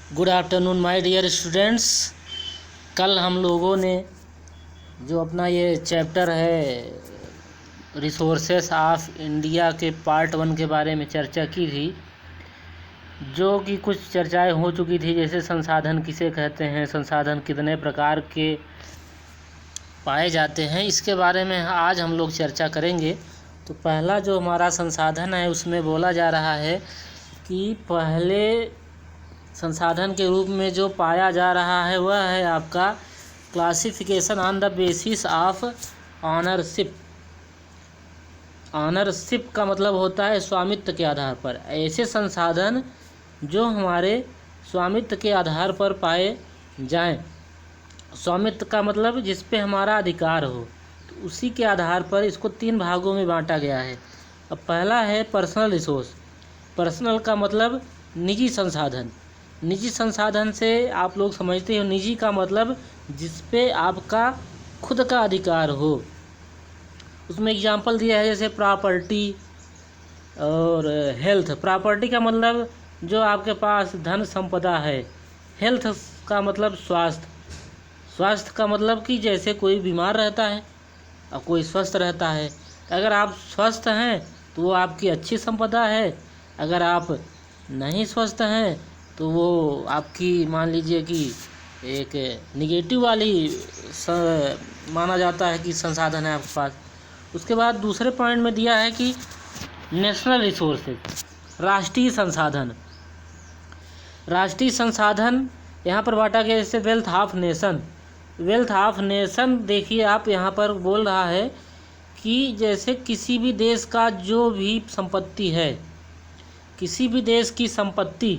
Good afternoon my dear students. कल हम लोगों ने जो अपना ये चैप्टर है रिसोर्सेस ऑफ इंडिया के पार्ट 1 के बारे में चर्चा की थी, जो कि कुछ चर्चाएं हो चुकी थी, जैसे संसाधन किसे कहते हैं, संसाधन कितने प्रकार के पाए जाते हैं, इसके बारे में आज हम लोग चर्चा करेंगे। तो पहला जो हमारा संसाधन है उसमें बोला जा रहा है कि पहले संसाधन के रूप में जो पाया जा रहा है वह है आपका classification on the basis of ownership. Ownership का मतलब होता है स्वामित्व के आधार पर। ऐसे संसाधन जो हमारे स्वामित्व के आधार पर पाए जाएं। स्वामित्व का मतलब जिस पे हमारा अधिकार हो, तो उसी के आधार पर इसको 3 भागों में बांटा गया है। अब पहला है पर्सनल रिसोर्स। पर्सनल का मतलब निजी संसाधन। निजी संसाधन से आप लोग समझते हो, निजी का मतलब जिस पे आपका खुद का अधिकार हो। उसमें एग्जांपल दिया है जैसे प्रॉपर्टी और हेल्थ। प्रॉपर्टी का मतलब जो आपके पास धन संपदा है। हेल्थ का मतलब स्वास्थ्य। स्वास्थ्य का मतलब कि जैसे कोई बीमार रहता है और कोई स्वस्थ रहता है। अगर आप स्वस्थ हैं तो वो आपकी अच्छी संपदा है, अगर आप नहीं स्वस्थ हैं तो वो आपकी मान लीजिए कि एक निगेटिव वाली माना जाता है कि संसाधन है आपके पास। उसके बाद दूसरे पॉइंट में दिया है कि नेशनल रिसोर्सेज, राष्ट्रीय संसाधन। राष्ट्रीय संसाधन यहाँ पर बांटा गया जैसे wealth of nation. Wealth of nation देखिए आप यहाँ पर बोल रहा है कि जैसे किसी भी देश का जो भी संपत्ति है, किसी भी देश की संपत्ति,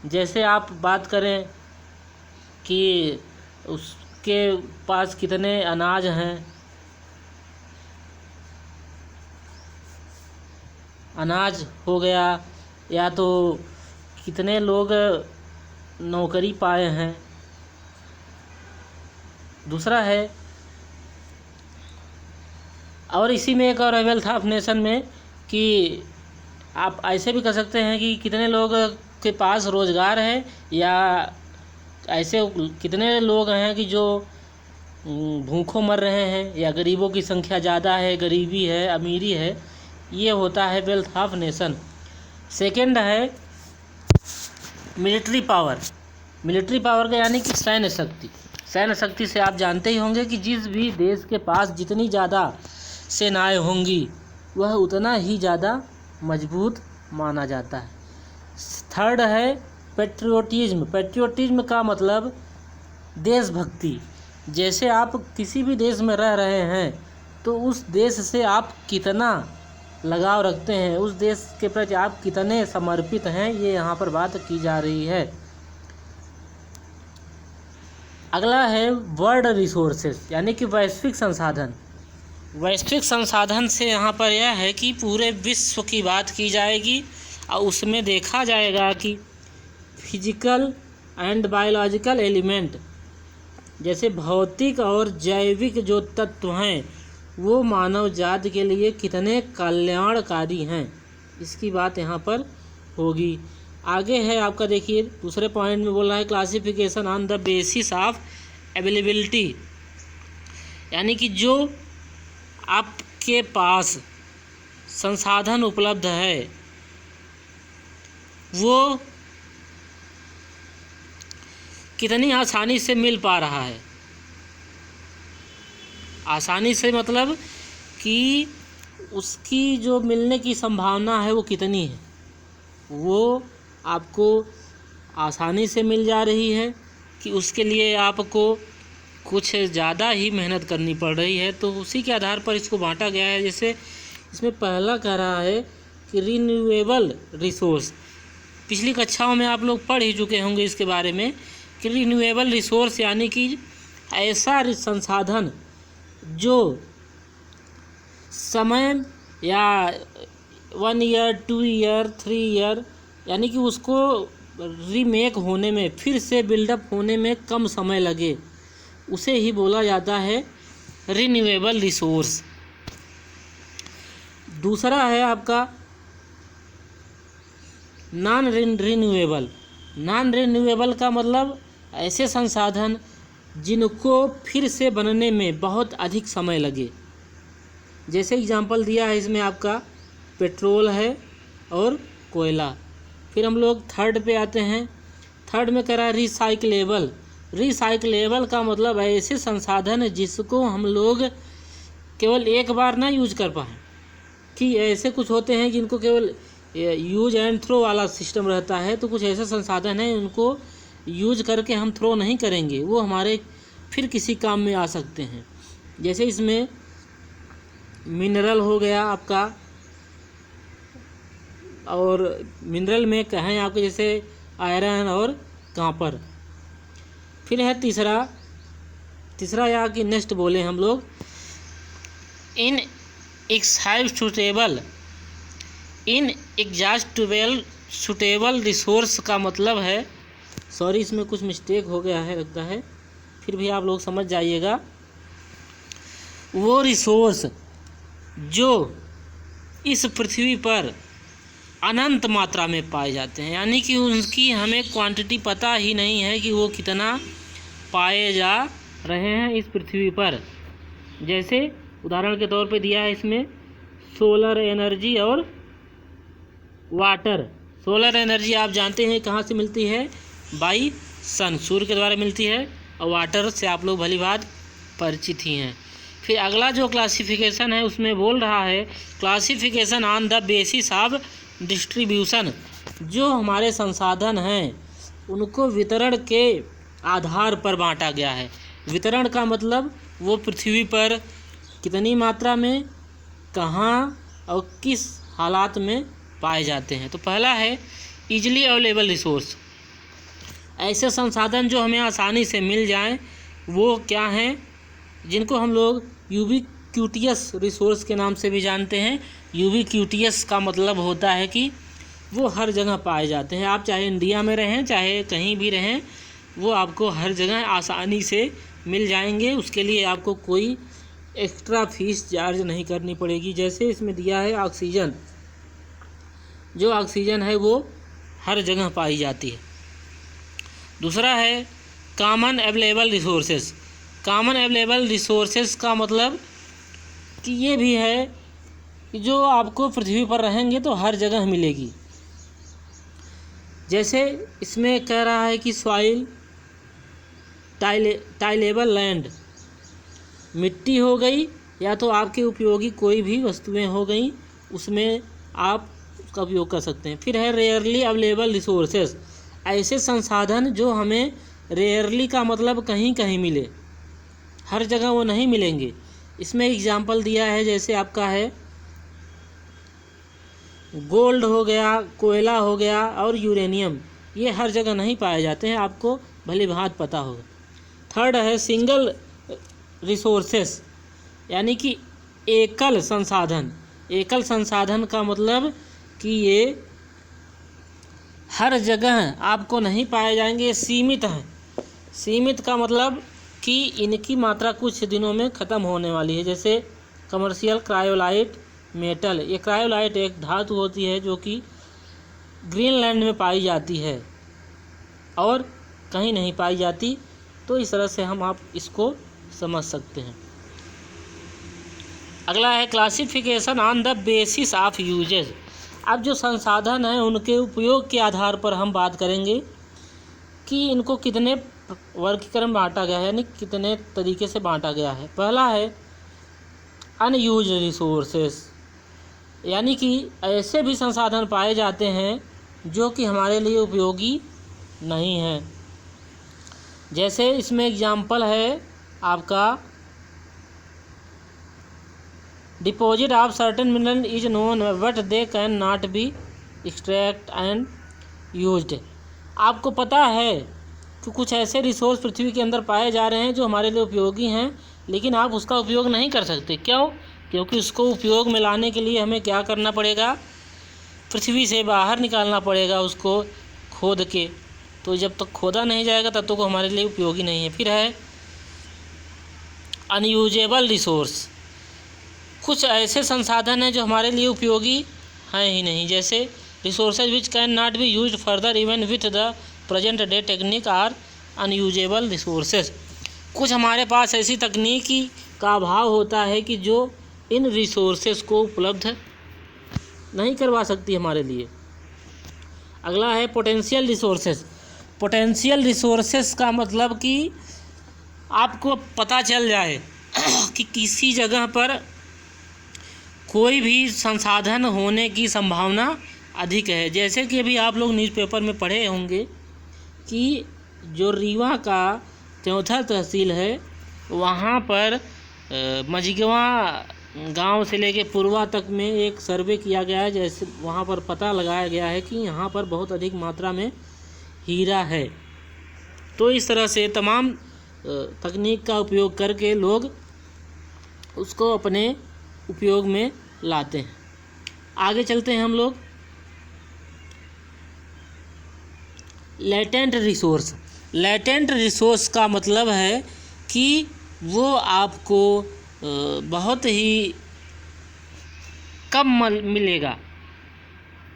जैसे आप बात करें कि उसके पास कितने अनाज हैं, अनाज हो गया, या तो कितने लोग नौकरी पाए हैं। दूसरा है, और इसी में एक और वेल्थ ऑफ नेशन में कि आप ऐसे भी कर सकते हैं कि कितने लोग के पास रोज़गार है, या ऐसे कितने लोग हैं कि जो भूखों मर रहे हैं, या गरीबों की संख्या ज़्यादा है, गरीबी है, अमीरी है। ये होता है वेल्थ ऑफ नेशन। सेकंड है मिलिट्री पावर। मिलिट्री पावर का यानी कि सैन्य शक्ति। सैन्य शक्ति से आप जानते ही होंगे कि जिस भी देश के पास जितनी ज़्यादा सेनाएं होंगी वह उतना ही ज़्यादा मजबूत माना जाता है। थर्ड है पेट्रियोटिज्म। पेट्रियोटिज्म का मतलब देशभक्ति। जैसे आप किसी भी देश में रह रहे हैं तो उस देश से आप कितना लगाव रखते हैं, उस देश के प्रति आप कितने समर्पित हैं, ये यहाँ पर बात की जा रही है। अगला है वर्ल्ड रिसोर्सेज यानी कि वैश्विक संसाधन। वैश्विक संसाधन से यहाँ पर यह है कि पूरे विश्व की बात की जाएगी और उसमें देखा जाएगा कि फिजिकल एंड बायोलॉजिकल एलिमेंट, जैसे भौतिक और जैविक जो तत्व हैं वो मानव जाति के लिए कितने कल्याणकारी हैं, इसकी बात यहाँ पर होगी। आगे है आपका, देखिए दूसरे पॉइंट में बोल रहा है classification on the basis of availability, यानी कि जो आपके पास संसाधन उपलब्ध है वो कितनी आसानी से मिल पा रहा है। आसानी से मतलब कि उसकी जो मिलने की संभावना है वो कितनी है, वो आपको आसानी से मिल जा रही है कि उसके लिए आपको कुछ ज़्यादा ही मेहनत करनी पड़ रही है। तो उसी के आधार पर इसको बांटा गया है। जैसे इसमें पहला कह रहा है कि रिन्यूएबल रिसोर्स। पिछली कक्षाओं में आप लोग पढ़ ही चुके होंगे इसके बारे में कि रिन्यूएबल रिसोर्स यानी कि ऐसा संसाधन जो समय या 1 ईयर 2 ईयर 3 ईयर यानी कि उसको रीमेक होने में, फिर से बिल्डअप होने में कम समय लगे, उसे ही बोला जाता है रिन्यूएबल रिसोर्स। दूसरा है आपका नॉन रिन्यूएबल। नॉन रिन्यूएबल का मतलब ऐसे संसाधन जिनको फिर से बनने में बहुत अधिक समय लगे। जैसे एग्जांपल दिया है इसमें आपका पेट्रोल है और कोयला। फिर हम लोग थर्ड पे आते हैं। थर्ड में कह रहा है रिसाइक्लेबल। रिसाइक्लेबल का मतलब ऐसे संसाधन जिसको हम लोग केवल एक बार ना यूज कर पाएँ, कि ऐसे कुछ होते हैं जिनको केवल यूज एंड थ्रो वाला सिस्टम रहता है, तो कुछ ऐसे संसाधन हैं उनको यूज करके हम थ्रो नहीं करेंगे, वो हमारे फिर किसी काम में आ सकते हैं। जैसे इसमें मिनरल हो गया आपका, और मिनरल में कहें आपके जैसे आयरन और कॉपर। फिर है तीसरा या कि नेक्स्ट बोले हम लोग इन एग्जॉस्टिबल सुटेबल रिसोर्स का मतलब है, सॉरी इसमें कुछ मिस्टेक हो गया है लगता है, फिर भी आप लोग समझ जाइएगा। वो रिसोर्स जो इस पृथ्वी पर अनंत मात्रा में पाए जाते हैं, यानी कि उनकी हमें क्वांटिटी पता ही नहीं है कि वो कितना पाए जा रहे हैं इस पृथ्वी पर। जैसे उदाहरण के तौर पे दिया है इसमें सोलर एनर्जी और वाटर। सोलर एनर्जी आप जानते हैं कहाँ से मिलती है, बाई सन, सूर्य के द्वारा मिलती है, और वाटर से आप लोग भली बात परिचित ही हैं। फिर अगला जो क्लासिफिकेशन है उसमें बोल रहा है classification on the basis of distribution. जो हमारे संसाधन हैं उनको वितरण के आधार पर बांटा गया है। वितरण का मतलब वो पृथ्वी पर कितनी मात्रा में, कहाँ और किस हालात में पाए जाते हैं। तो पहला है ईजिली अवेलेबल रिसोर्स। ऐसे संसाधन जो हमें आसानी से मिल जाएं, वो क्या हैं, जिनको हम लोग यूबिक्यूटियस रिसोर्स के नाम से भी जानते हैं। यूबिक्यूटियस का मतलब होता है कि वो हर जगह पाए जाते हैं। आप चाहे इंडिया में रहें चाहे कहीं भी रहें, वो आपको हर जगह आसानी से मिल जाएंगे। उसके लिए आपको कोई एक्स्ट्रा फीस चार्ज नहीं करनी पड़ेगी। जैसे इसमें दिया है ऑक्सीजन, जो ऑक्सीजन है वो हर जगह पाई जाती है। दूसरा है common available resources. Common available resources का मतलब कि ये भी है कि जो आपको पृथ्वी पर रहेंगे तो हर जगह मिलेगी। जैसे इसमें कह रहा है कि सॉइल, टाइलेबल लैंड, मिट्टी हो गई या तो आपके उपयोगी कोई भी वस्तुएं हो गई, उसमें आप उसका उपयोग कर सकते हैं। फिर है रेयरली अवेलेबल रिसोर्सेस। ऐसे संसाधन जो हमें रेयरली का मतलब कहीं कहीं मिले, हर जगह वो नहीं मिलेंगे। इसमें एग्जांपल दिया है, जैसे आपका है गोल्ड हो गया, कोयला हो गया और यूरेनियम। ये हर जगह नहीं पाए जाते हैं, आपको भली भांति पता होगा। थर्ड है सिंगल रिसोर्सेस, यानी कि एकल संसाधन। एकल संसाधन का मतलब कि ये हर जगह आपको नहीं पाए जाएंगे, सीमित हैं। सीमित का मतलब कि इनकी मात्रा कुछ दिनों में ख़त्म होने वाली है। जैसे कमर्शियल क्रायोलाइट मेटल। ये क्रायोलाइट एक धातु होती है जो कि ग्रीनलैंड में पाई जाती है और कहीं नहीं पाई जाती। तो इस तरह से आप इसको समझ सकते हैं। अगला है classification on the basis of usages. अब जो संसाधन हैं उनके उपयोग के आधार पर हम बात करेंगे कि इनको कितने वर्गीकरण बांटा गया है, यानी कितने तरीके से बांटा गया है। पहला है अनयूज रिसोर्सेस, यानी कि ऐसे भी संसाधन पाए जाते हैं जो कि हमारे लिए उपयोगी नहीं हैं। जैसे इसमें एग्जाम्पल है आपका deposit of certain mineral is known but they can not B extract and used. आपको पता है कि कुछ ऐसे रिसोर्स पृथ्वी के अंदर पाए जा रहे हैं जो हमारे लिए उपयोगी हैं, लेकिन आप उसका उपयोग नहीं कर सकते। क्यों? क्योंकि उसको उपयोग में लाने के लिए हमें क्या करना पड़ेगा, पृथ्वी से बाहर निकालना पड़ेगा उसको खोद के। तो जब तक खोदा नहीं जाएगा तब तक हमारे लिए उपयोगी नहीं है। फिर है अनयूजेबल रिसोर्स। कुछ ऐसे संसाधन हैं जो हमारे लिए उपयोगी हैं ही नहीं। जैसे resources which can not be used further even with the present day technique are unusable resources. कुछ हमारे पास ऐसी तकनीकी का अभाव होता है कि जो इन रिसोर्सेज को उपलब्ध नहीं करवा सकती हमारे लिए। अगला है पोटेंशियल रिसोर्सेज। पोटेंशियल रिसोर्सेज का मतलब कि आपको पता चल जाए कि किसी जगह पर कोई भी संसाधन होने की संभावना अधिक है। जैसे कि अभी आप लोग न्यूज़पेपर में पढ़े होंगे कि जो रीवा का चौथा तहसील है वहाँ पर मझिगवा गांव से लेके पूर्वा तक में एक सर्वे किया गया है। जैसे वहाँ पर पता लगाया गया है कि यहाँ पर बहुत अधिक मात्रा में हीरा है। तो इस तरह से तमाम तकनीक का उपयोग करके लोग उसको अपने उपयोग में लाते हैं। आगे चलते हैं हम लोग। Latent resource. लेटेंट रिसोर्स का मतलब है कि वो आपको बहुत ही कम मिलेगा,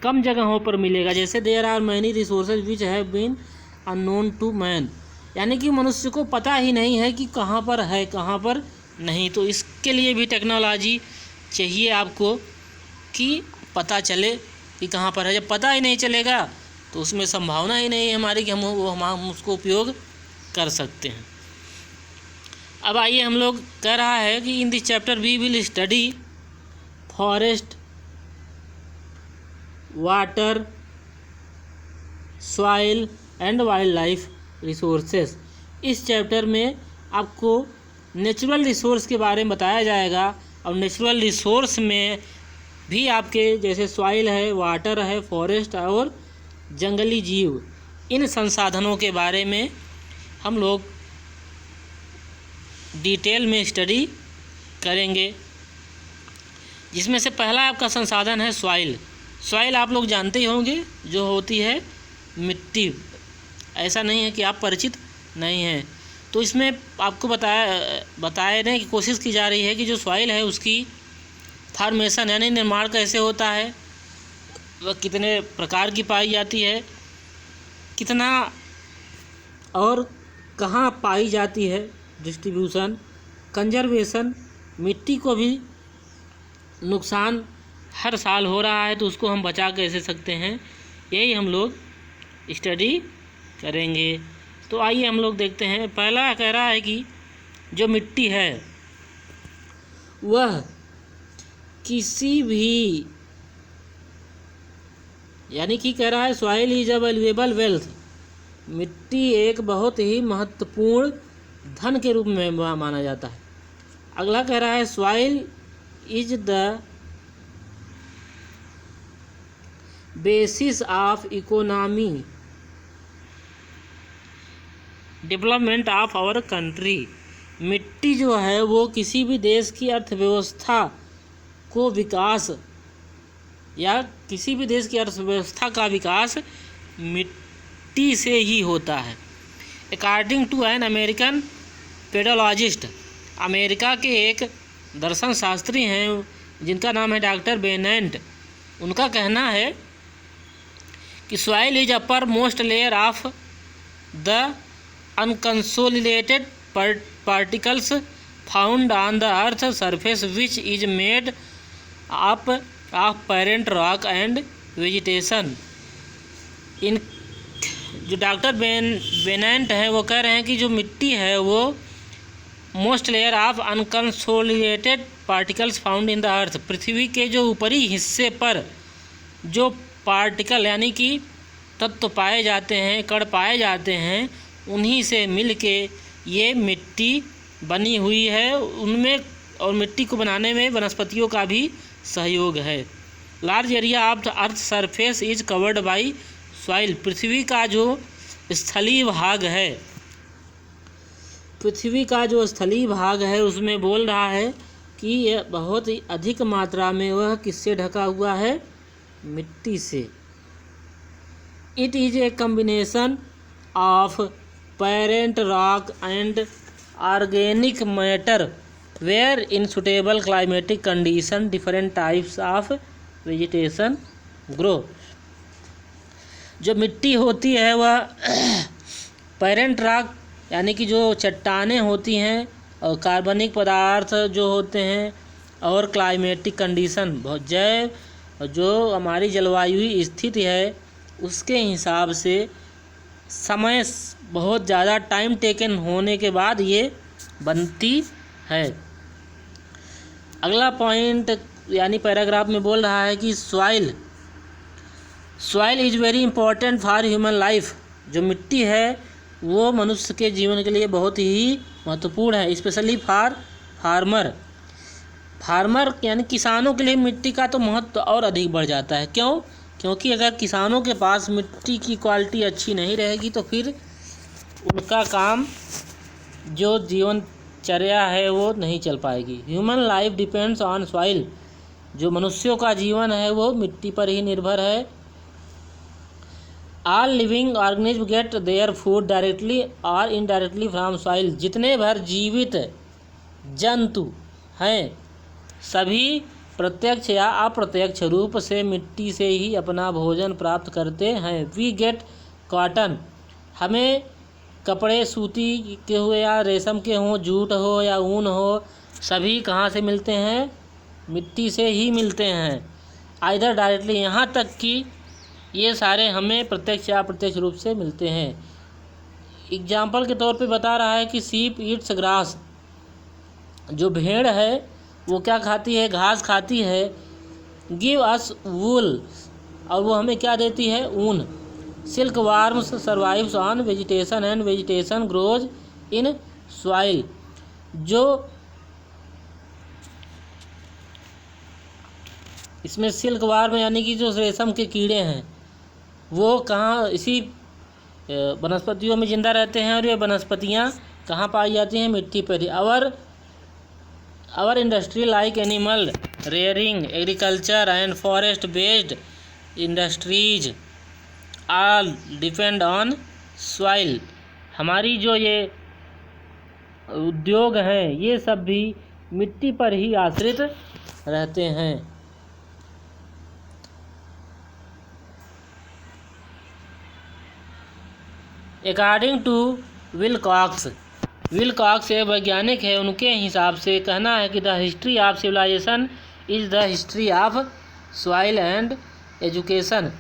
कम जगहों पर मिलेगा। जैसे there are many resources which have been unknown to man, यानी कि मनुष्य को पता ही नहीं है कि कहाँ पर है कहाँ पर नहीं। तो इसके लिए भी टेक्नोलॉजी चाहिए आपको कि पता चले कि कहाँ पर है। जब पता ही नहीं चलेगा तो उसमें संभावना ही नहीं है हमारी कि हम उसको उपयोग कर सकते हैं। अब आइए हम लोग कह रहा है कि in this chapter we will study forest, water, soil and wild life resources. इस चैप्टर में आपको नेचुरल रिसोर्स के बारे में बताया जाएगा और नेचुरल रिसोर्स में भी आपके जैसे सॉइल है, वाटर है, फॉरेस्ट और जंगली जीव, इन संसाधनों के बारे में हम लोग डिटेल में स्टडी करेंगे। जिसमें से पहला आपका संसाधन है सॉइल। सॉइल आप लोग जानते ही होंगे, जो होती है मिट्टी। ऐसा नहीं है कि आप परिचित नहीं हैं। तो इसमें आपको बताने की कोशिश की जा रही है कि जो सॉइल है उसकी फॉर्मेशन यानी निर्माण कैसे होता है, वह कितने प्रकार की पाई जाती है, कितना और कहाँ पाई जाती है, डिस्ट्रीब्यूशन, कंजर्वेशन, मिट्टी को भी नुकसान हर साल हो रहा है तो उसको हम बचा कैसे सकते हैं, यही हम लोग स्टडी करेंगे। तो आइए हम लोग देखते हैं। पहला कह रहा है कि जो मिट्टी है वह किसी भी, यानी कि कह रहा है soil is a valuable wealth. मिट्टी एक बहुत ही महत्वपूर्ण धन के रूप में माना जाता है। अगला कह रहा है soil is the basis of economy development of our country. मिट्टी जो है वो किसी भी देश की अर्थव्यवस्था को विकास या किसी भी देश की अर्थव्यवस्था का विकास मिट्टी से ही होता है। According to an American pedologist, America के एक दर्शन शास्त्री हैं जिनका नाम है डॉक्टर बेनेंट, उनका कहना है कि soil is upper most layer of the unconsolidated particles found on the earth surface which is made up of parent rock and vegetation। इन जो डॉक्टर बेनेंट हैं वो कह रहे हैं कि जो मिट्टी है वो most layer of unconsolidated particles found in the earth, पृथ्वी के जो ऊपरी हिस्से पर जो पार्टिकल यानी कि तत्व पाए जाते हैं, कण पाए जाते हैं, उन्हीं से मिल के ये मिट्टी बनी हुई है। उनमें और मिट्टी को बनाने में वनस्पतियों का भी सहयोग है। Large area of the earth surface is covered by soil. पृथ्वी का जो स्थलीय भाग है, पृथ्वी का जो स्थलीय भाग है उसमें बोल रहा है कि यह बहुत ही अधिक मात्रा में वह किससे ढका हुआ है, मिट्टी से। It is a combination of parent rock and organic matter where in suitable climatic condition different types of vegetation grow। जो मिट्टी होती है वह पेरेंट रॉक यानी कि जो चट्टानें होती हैं और कार्बनिक पदार्थ जो होते हैं और क्लाइमेटिक कंडीशन बहुत जैव जो हमारी जलवायु स्थिति है उसके हिसाब से समय बहुत ज़्यादा टाइम टेकन होने के बाद ये बनती है। अगला पॉइंट यानी पैराग्राफ में बोल रहा है कि soil is very important for human life. जो मिट्टी है वो मनुष्य के जीवन के लिए बहुत ही महत्वपूर्ण है, स्पेशली फॉर फार्मर यानी किसानों के लिए मिट्टी का तो महत्व और अधिक बढ़ जाता है। क्योंकि अगर किसानों के पास मिट्टी की क्वालिटी अच्छी नहीं रहेगी तो फिर उनका काम जो जीवनचर्या है वो नहीं चल पाएगी। Human life depends on soil. जो मनुष्यों का जीवन है वो मिट्टी पर ही निर्भर है। All living organism gate their food directly और इनडायरेक्टली फ्रॉम सॉइल। जितने भर जीवित जंतु हैं सभी प्रत्यक्ष या अप्रत्यक्ष रूप से मिट्टी से ही अपना भोजन प्राप्त करते हैं। We get cotton. हमें कपड़े सूती के हो या रेशम के हों, जूट हो या ऊन हो, सभी कहाँ से मिलते हैं? मिट्टी से ही मिलते हैं। आइदर डायरेक्टली, यहाँ तक कि ये सारे हमें प्रत्यक्ष या अप्रत्यक्ष रूप से मिलते हैं। एग्जाम्पल के तौर पे बता रहा है कि शीप ईट्स ग्रास। जो भेड़ है वो क्या खाती है? घास खाती है। गिव अस वूल, और वो हमें क्या देती है? ऊन। Silk warms survives on vegetation and vegetation grows in soil. जो इसमें सिल्क वार्म यानी कि जो रेशम के कीड़े हैं वो कहाँ? इसी वनस्पतियों में जिंदा रहते हैं और ये वनस्पतियाँ कहाँ पाई जाती हैं? मिट्टी पर ही। Our industry like animal rearing, agriculture and forest based industries all depend on soil. हमारी जो ये उद्योग हैं ये सब भी मिट्टी पर ही आश्रित रहते हैं। अकॉर्डिंग टू विलकॉक्स एक वैज्ञानिक है, उनके हिसाब से कहना है कि the history of civilization is the history of soil and education.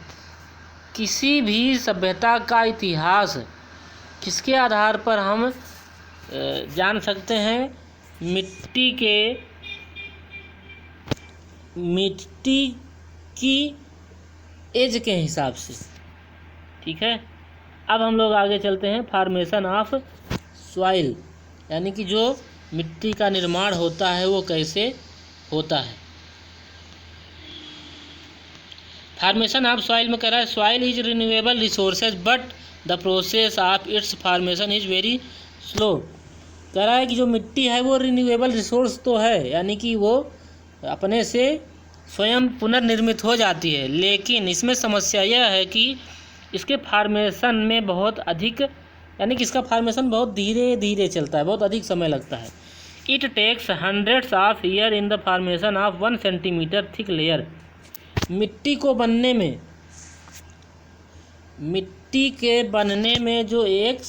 किसी भी सभ्यता का इतिहास किसके आधार पर हम जान सकते हैं? मिट्टी की एज के हिसाब से। ठीक है, अब हम लोग आगे चलते हैं। फॉर्मेशन ऑफ सॉइल यानी कि जो मिट्टी का निर्माण होता है वो कैसे होता है। फॉर्मेशन ऑफ सॉइल में कह रहा है soil is renewable resources but the process of its formation is very slow. कह रहा है कि जो मिट्टी है वो रिन्यूएबल रिसोर्स तो है, यानी कि वो अपने से स्वयं पुनर्निर्मित हो जाती है, लेकिन इसमें समस्या यह है कि इसके फॉर्मेशन में बहुत अधिक, यानी कि इसका फॉर्मेशन बहुत धीरे धीरे चलता है, बहुत अधिक समय लगता है। It takes hundreds of year in the formation of 1 centimetre thick layer. मिट्टी के बनने में जो 1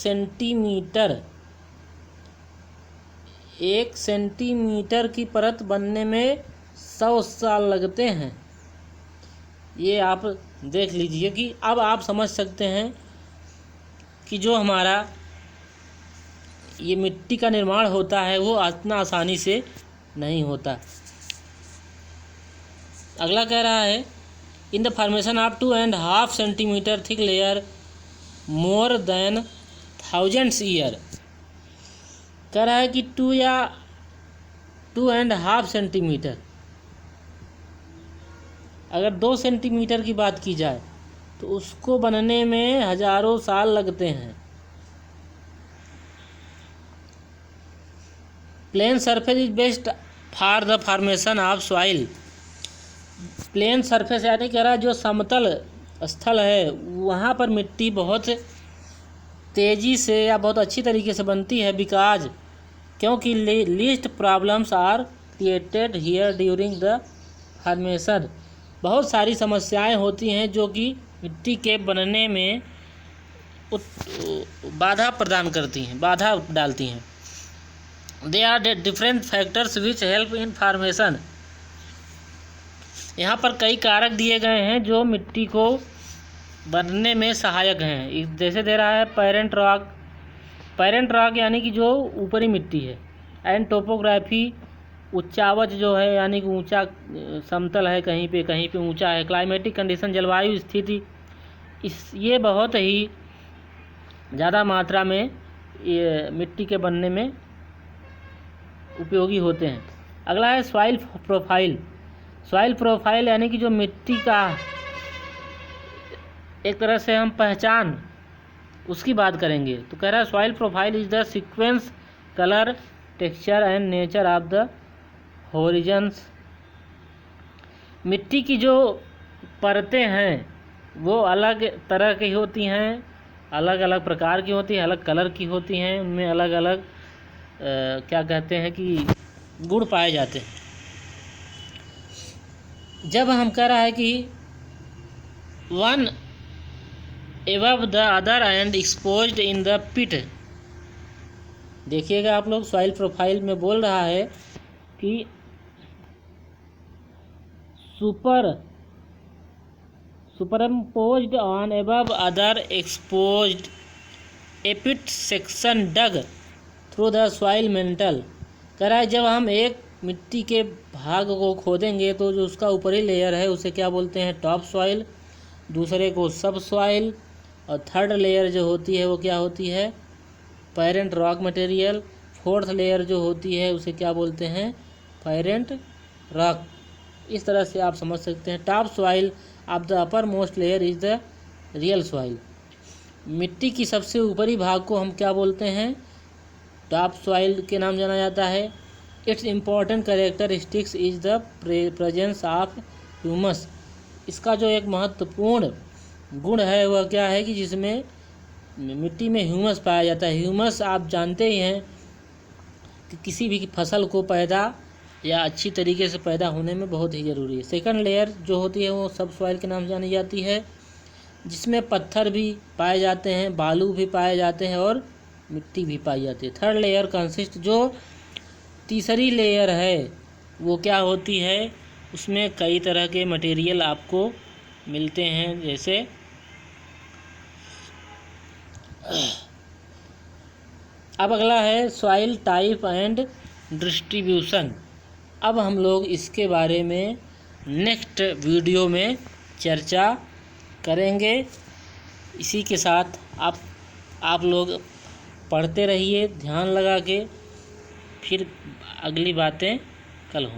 सेंटीमीटर की परत बनने में 100 साल लगते हैं। ये आप देख लीजिए कि अब आप समझ सकते हैं कि जो हमारा ये मिट्टी का निर्माण होता है वो इतना आसानी से नहीं होता। अगला कह रहा है इन the formation of 2.5 centimetre thick layer more than thousands year. कह रहा है कि 2.5 सेंटीमीटर, अगर 2 सेंटीमीटर की बात की जाए तो उसको बनने में हजारों साल लगते हैं। Plain surface is best for the formation of soil. Plain surface यानी कह रहा है जो समतल स्थल है वहाँ पर मिट्टी बहुत तेज़ी से या बहुत अच्छी तरीके से बनती है, क्योंकि least problems are created here during the formation. बहुत सारी समस्याएं होती हैं जो कि मिट्टी के बनने में बाधा प्रदान करती हैं, बाधा डालती हैं। They are different factors which help in formation. यहाँ पर कई कारक दिए गए हैं जो मिट्टी को बनने में सहायक हैं। जैसे दे रहा है पेरेंट रॉक, पेरेंट रॉक यानी कि जो ऊपरी मिट्टी है, एंड टोपोग्राफी, उच्चावच जो है यानी कि ऊंचा समतल है, कहीं पे ऊंचा है। क्लाइमेटिक कंडीशन, जलवायु स्थिति, ये बहुत ही ज़्यादा मात्रा में ये मिट्टी के बनने में उपयोगी होते हैं। अगला है सॉइल प्रोफाइल। सॉइल प्रोफाइल यानी कि जो मिट्टी का एक तरह से हम पहचान उसकी बात करेंगे। तो कह रहा है soil profile is the sequence, colour, texture and nature of the Horizons. मिट्टी की जो परतें हैं वो अलग तरह की होती हैं, अलग अलग प्रकार की होती हैं, अलग कलर की होती हैं, उनमें अलग अलग क्या कहते हैं कि गुण पाए जाते हैं। जब हम कह रहा है कि one above the other and exposed in the pit, देखिएगा आप लोग, सॉइल प्रोफाइल में बोल रहा है कि superimposed on above other exposed a pit section dug through the soil mantle. कह रहा है जब हम एक मिट्टी के भाग को खोदेंगे तो जो उसका ऊपरी लेयर है उसे क्या बोलते हैं, टॉप सॉइल, दूसरे को सब सॉइल, और थर्ड लेयर जो होती है वो क्या होती है, parent rock material, fourth layer जो होती है उसे क्या बोलते हैं, पेरेंट रॉक। इस तरह से आप समझ सकते हैं। Top soil of the upper most layer is the real soil. मिट्टी की सबसे ऊपरी भाग को हम क्या बोलते हैं, टॉप सॉइल के नाम जाना जाता है। It's important characteristics is the presence of humus. इसका जो एक महत्वपूर्ण गुण है वह क्या है कि जिसमें मिट्टी में ह्यूमस पाया जाता है। ह्यूमस आप जानते ही हैं कि किसी भी फसल को पैदा या अच्छी तरीके से पैदा होने में बहुत ही ज़रूरी है। सेकंड लेयर जो होती है वो सब सॉइल के नाम से जानी जाती है, जिसमें पत्थर भी पाए जाते हैं, बालू भी पाए जाते हैं और मिट्टी भी पाई जाती है। थर्ड लेयर कंसिस्ट, जो तीसरी लेयर है वो क्या होती है, उसमें कई तरह के मटेरियल आपको मिलते हैं। जैसे अब अगला है सॉइल टाइप एंड डिस्ट्रीब्यूशन। अब हम लोग इसके बारे में नेक्स्ट वीडियो में चर्चा करेंगे। इसी के साथ आप लोग पढ़ते रहिए ध्यान लगा के, फिर अगली बातें कल होंगी।